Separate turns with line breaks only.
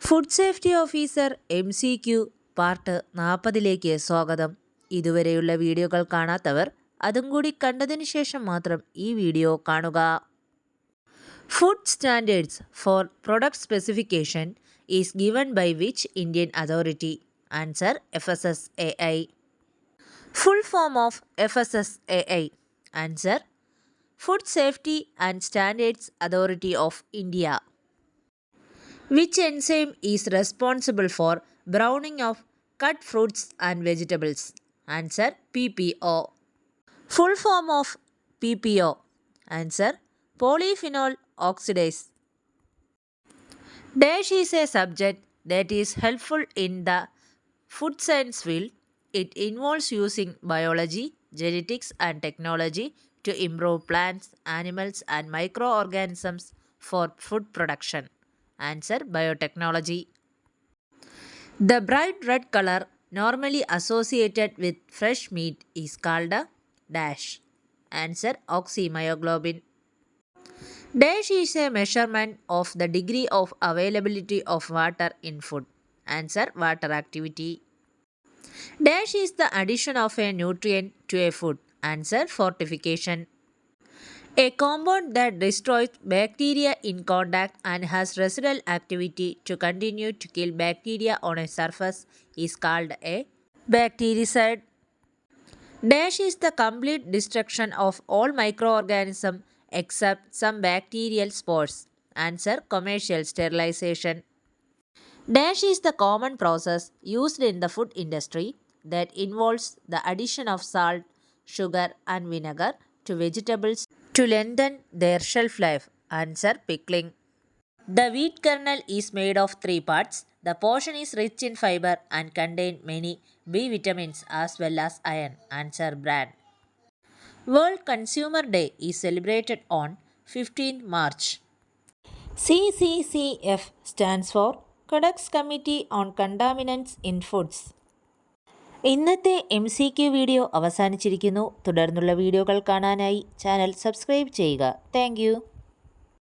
Food safety officer MCQ part 40ലേക്ക് സ്വാഗതം. ഇതുവരെയുള്ള വീഡിയോകൾ കാണാത്തവർ അതും കൂടി കണ്ടതിന് ശേഷം മാത്രം ഈ വീഡിയോ കാണുക. Food standards for product specification is given by which Indian authority? Answer FSSAI. Full form of FSSAI. Answer food safety and standards authority of India. Which enzyme is responsible for browning of cut fruits and vegetables? Answer PPO. Full form of PPO. Answer polyphenol oxidase. Dash is a subject that is helpful in the food science field. It involves using biology, genetics and technology to improve plants, animals and microorganisms for food production. Answer biotechnology. The bright red color normally associated with fresh meat is called a dash. Answer oxymyoglobin. Dash is a measurement of the degree of availability of water in food. Answer water activity. Dash is the addition of a nutrient to a food. Answer fortification. A compound that destroys bacteria in contact and has residual activity to continue to kill bacteria on a surface is called a bactericide. Dash is the complete destruction of all microorganisms except some bacterial spores. Answer commercial sterilization. Dash is the common process used in the food industry that involves the addition of salt, sugar and vinegar to vegetables to lengthen their shelf life. Answer pickling. The wheat kernel is made of 3 parts. The portion is rich in fiber and contain many B vitamins as well as iron. Answer bran. World Consumer Day is celebrated on 15 March. CCCF stands for Codex Committee on Contaminants in Foods. ഇന്നത്തെ MCQ video അവസാനിച്ചിരിക്കുന്നു. തുടർന്നുള്ള വീഡിയോകൾ കാണാനായി channel subscribe ചെയ്യുക. Thank